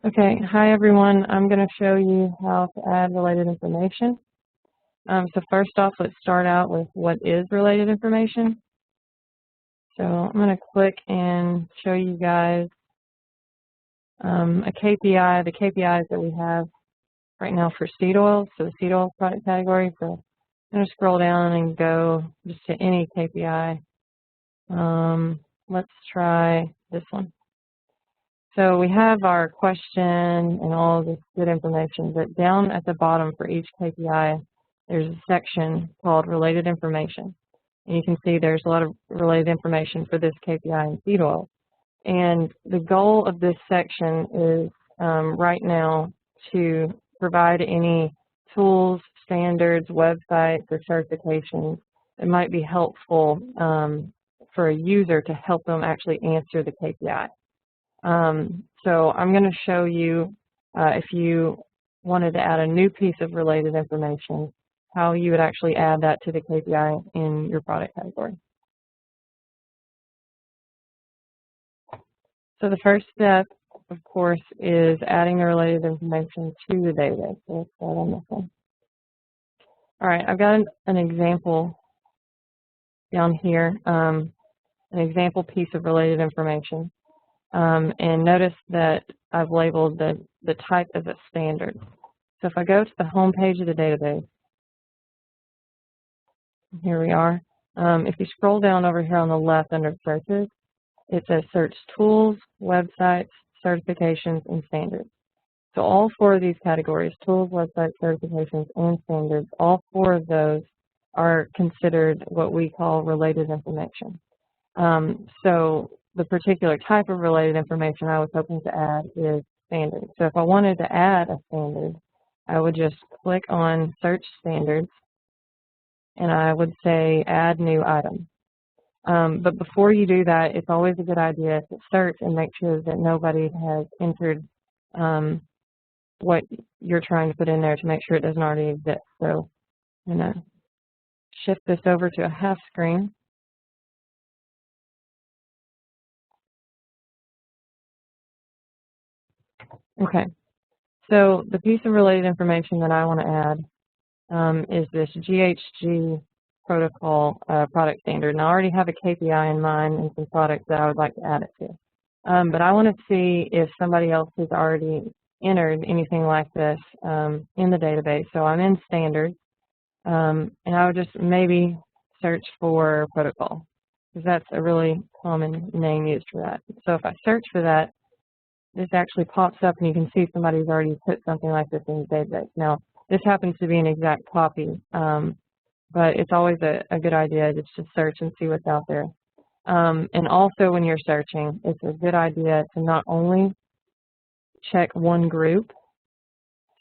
Okay, hi everyone. I'm going to show you how to add related information. So first off, let's start out with what is related information. So I'm going to click and show you guys a KPI, the KPIs that we have right now for seed oils, so the seed oil product category. So I'm going to scroll down and go just to any KPI. Let's try this one. So we have our question and all this good information, but down at the bottom for each KPI, there's a section called related information. And you can see there's a lot of related information for this KPI in seed oil. And the goal of this section is right now to provide any tools, standards, websites, or certifications that might be helpful for a user to help them actually answer the KPI. So I'm going to show you if you wanted to add a new piece of related information, how you would actually add that to the KPI in your product category. So the first step, of course, is adding the related information to the database. So let's start on this one. All right, I've got an example down here, an example piece of related information. And notice that I've labeled the type as a standard. So if I go to the home page of the database, here we are. If you scroll down over here on the left under searches, it says search tools, websites, certifications, and standards. So all four of these categories, tools, websites, certifications, and standards, all four of those are considered what we call related information. So the particular type of related information I was hoping to add is standards. So if I wanted to add a standard, I would just click on search standards and I would say add new item. But before you do that, it's always a good idea to search and make sure that nobody has entered what you're trying to put in there to make sure it doesn't already exist. So I'm going to shift this over to a half screen. Okay, so the piece of related information that I want to add is this GHG protocol product standard. And I already have a KPI in mind and some products that I would like to add it to. But I want to see if somebody else has already entered anything like this in the database. So I'm in standards, and I would just maybe search for protocol, because that's a really common name used for that. So if I search for that, this actually pops up and you can see somebody's already put something like this in the database. Now, this happens to be an exact copy, but it's always a good idea just to search and see what's out there. And also when you're searching, it's a good idea to not only check one group.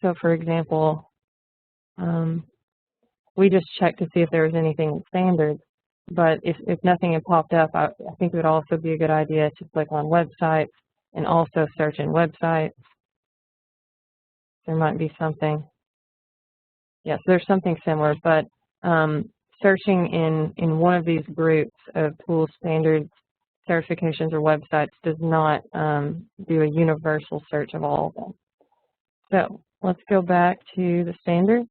So for example, we just checked to see if there was anything in standards, but if nothing had popped up, I think it would also be a good idea to click on websites and also search in websites. There might be something. Yes, there's something similar, but searching in one of these groups of tools, standards, certifications, or websites does not do a universal search of all of them. So let's go back to the standards.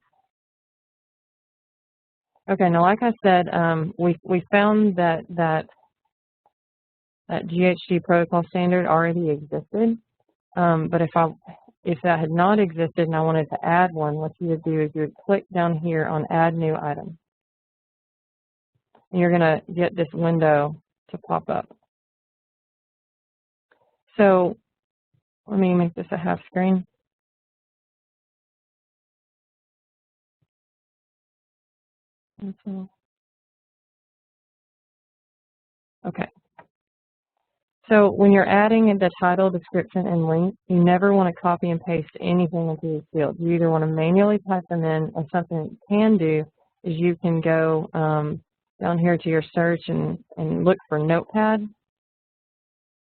Okay, now like I said, we found that GHG protocol standard already existed, but if that had not existed and I wanted to add one, what you would do is you would click down here on Add New Item. And you're going to get this window to pop up. So let me make this a half screen. Okay. So when you're adding the title, description, and link, you never want to copy and paste anything into these fields. You either want to manually type them in, or something you can do is you can go down here to your search and look for Notepad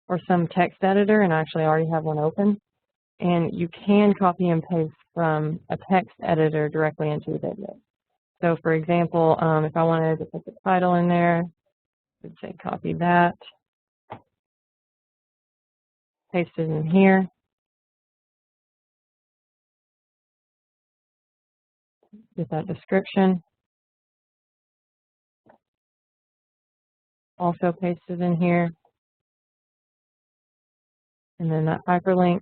or some text editor, and I actually already have one open. And you can copy and paste from a text editor directly into the database. So for example, if I wanted to put the title in there, I would say copy that, paste it in here, get that description. Also pasted in here. And then that hyperlink.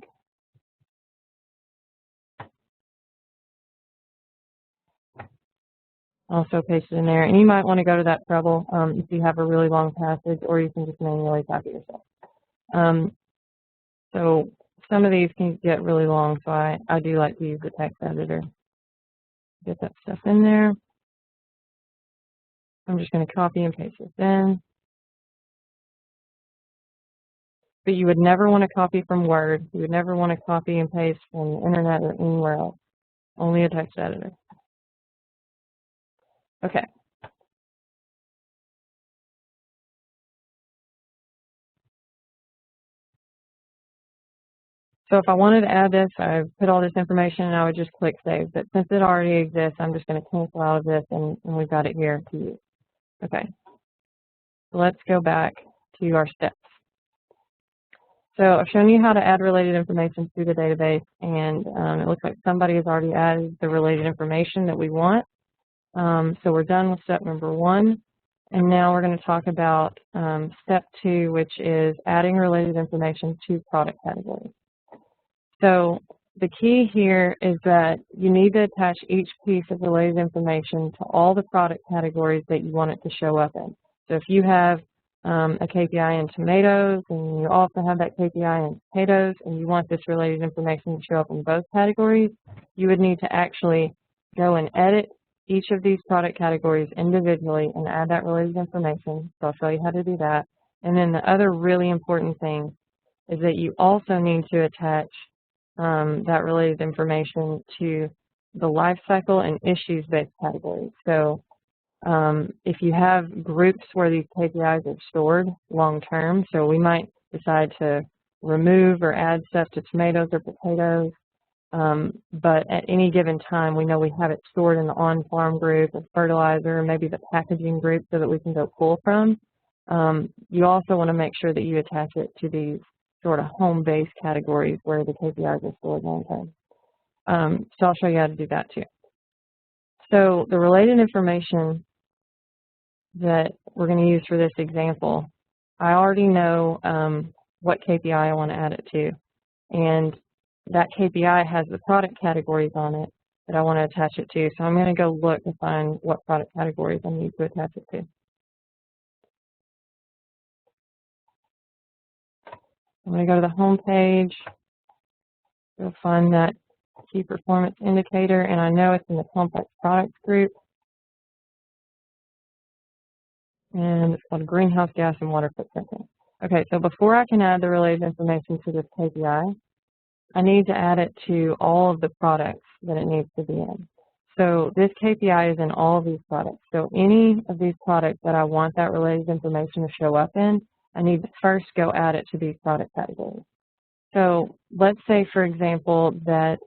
Also pasted in there. And you might want to go to that trouble if you have a really long passage, or you can just manually type it yourself. So some of these can get really long, so I do like to use the text editor. Get that stuff in there. I'm just going to copy and paste this in. But you would never want to copy from Word. You would never want to copy and paste from the internet or anywhere else. Only a text editor. Okay. So if I wanted to add this, I put all this information and I would just click Save. But since it already exists, I'm just going to cancel out of this and we've got it here to use. Okay. So let's go back to our steps. So I've shown you how to add related information to the database, and it looks like somebody has already added the related information that we want. So we're done with step number 1. And now we're going to talk about step 2, which is adding related information to product categories. So the key here is that you need to attach each piece of related information to all the product categories that you want it to show up in. So if you have a KPI in tomatoes and you also have that KPI in potatoes and you want this related information to show up in both categories, you would need to actually go and edit each of these product categories individually and add that related information. So I'll show you how to do that. And then the other really important thing is that you also need to attach that related information to the life cycle and issues-based categories. So if you have groups where these KPIs are stored long-term, so we might decide to remove or add stuff to tomatoes or potatoes, but at any given time we know we have it stored in the on-farm group, or fertilizer, or maybe the packaging group so that we can go pull from. You also want to make sure that you attach it to these sort of home-based categories where the KPIs are stored long-term. So I'll show you how to do that too. So the related information that we're going to use for this example, I already know what KPI I want to add it to. And that KPI has the product categories on it that I want to attach it to. So I'm going to go look to find what product categories I need to attach it to. I'm going to go to the home page. You'll find that key performance indicator, and I know it's in the complex products group. And it's called greenhouse gas and water footprinting. Okay, so before I can add the related information to this KPI, I need to add it to all of the products that it needs to be in. So this KPI is in all of these products. So any of these products that I want that related information to show up in, I need to first go add it to these product categories. So let's say, for example, that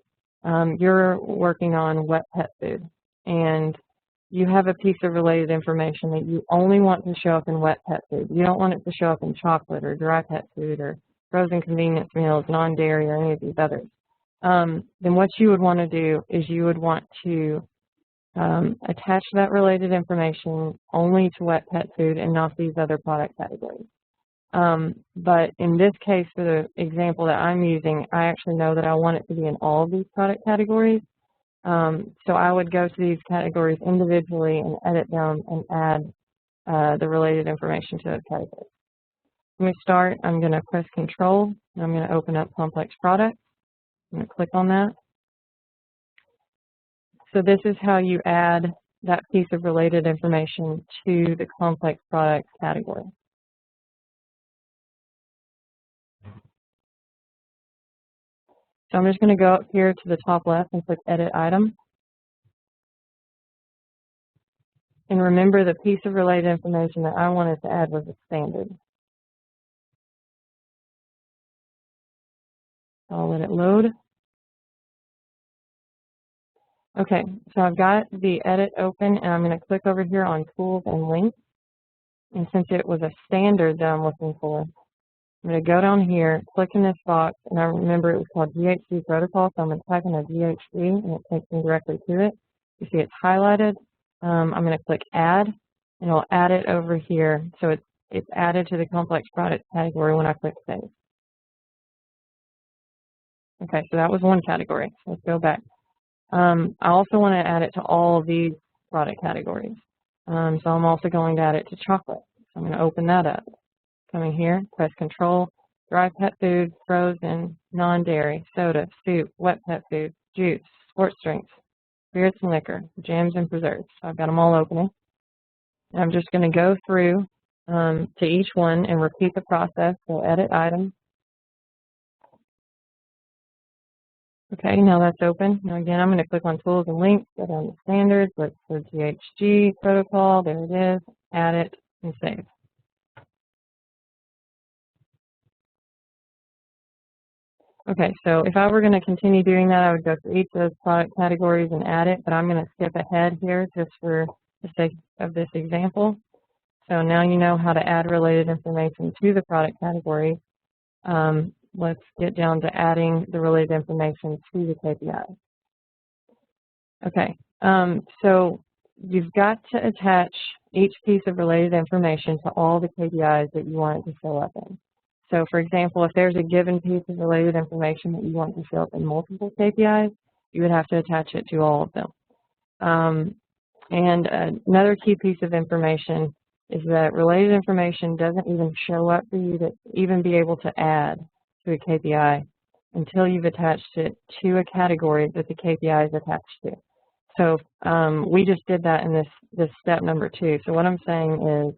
you're working on wet pet food and you have a piece of related information that you only want to show up in wet pet food. You don't want it to show up in chocolate or dry pet food or frozen convenience meals, non-dairy, or any of these others. Then what you would want to do is you would want to attach that related information only to wet pet food and not these other product categories. But in this case, for the example that I'm using, I actually know that I want it to be in all of these product categories. So I would go to these categories individually and edit them and add the related information to those categories. When we start, I'm going to press Control, and I'm going to open up Complex Products. I'm going to click on that. So this is how you add that piece of related information to the Complex Products category. So I'm just going to go up here to the top left and click Edit Item. And remember, the piece of related information that I wanted to add was a standard. I'll let it load. Okay, so I've got the edit open, and I'm going to click over here on Tools and Links. And since it was a standard that I'm looking for, I'm going to go down here, click in this box, and I remember it was called GHG protocol, so I'm going to type in a GHG, and it takes me directly to it. You see it's highlighted. I'm going to click Add, and it'll add it over here. So it's added to the complex product category when I click Save. Okay, so that was one category. Let's go back. I also want to add it to all of these product categories. So I'm also going to add it to chocolate. So I'm going to open that up. Coming here, press Control, dry pet food, frozen, non-dairy, soda, soup, wet pet food, juice, sports drinks, spirits and liquor, jams and preserves. So I've got them all opening. And I'm just going to go through to each one and repeat the process. So edit item. Okay, now that's open. Now again, I'm going to click on Tools and Links, go down to Standards, look for GHG protocol. There it is. Add it and save. Okay, so if I were going to continue doing that, I would go through each of those product categories and add it, but I'm going to skip ahead here just for the sake of this example. So now you know how to add related information to the product category. Let's get down to adding the related information to the KPI. Okay, so you've got to attach each piece of related information to all the KPIs that you want it to show up in. So for example, if there's a given piece of related information that you want to show up in multiple KPIs, you would have to attach it to all of them. And another key piece of information is that related information doesn't even show up for you to even be able to add to a KPI until you've attached it to a category that the KPI is attached to. So we just did that in this step number 2. So what I'm saying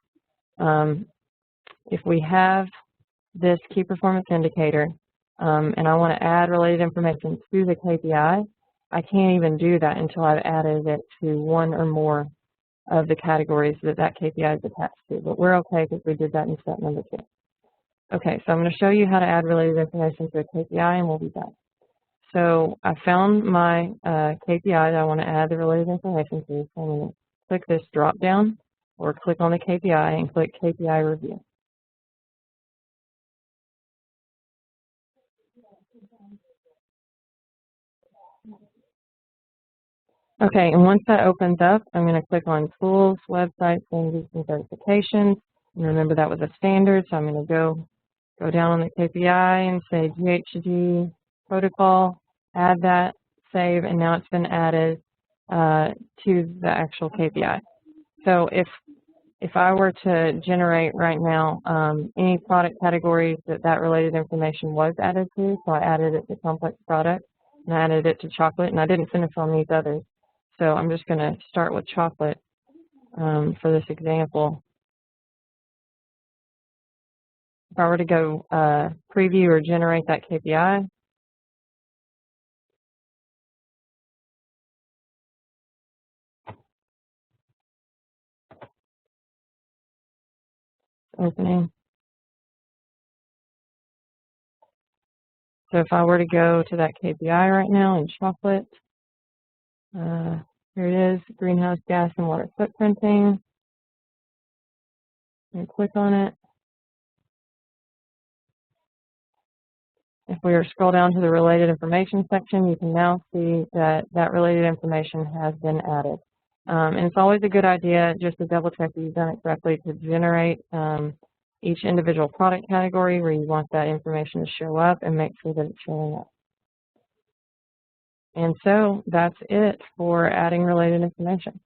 is if we have this key performance indicator and I want to add related information to the KPI, I can't even do that until I've added it to one or more of the categories that KPI is attached to. But we're okay because we did that in step number 2. Okay, so I'm going to show you how to add related information to a KPI and we'll be done. So I found my KPI that I want to add the related information to. So I'm going to click this drop down or click on the KPI and click KPI Review. Okay, and once that opens up, I'm going to click on Tools, Websites, Standards, and Certifications. And remember that was a standard, so I'm going to go down on the KPI and say GHG protocol, add that, save, and now it's been added to the actual KPI. So if I were to generate right now any product categories that related information was added to, so I added it to complex product and I added it to chocolate, and I didn't finish on these others. So I'm just going to start with chocolate for this example. If I were to go preview or generate that KPI, opening. So if I were to go to that KPI right now in chocolate, here it is, greenhouse gas and water footprinting. And click on it. If we were to scroll down to the related information section, you can now see that related information has been added. And it's always a good idea just to double check that you've done it correctly to generate each individual product category where you want that information to show up and make sure that it's showing up. And so that's it for adding related information.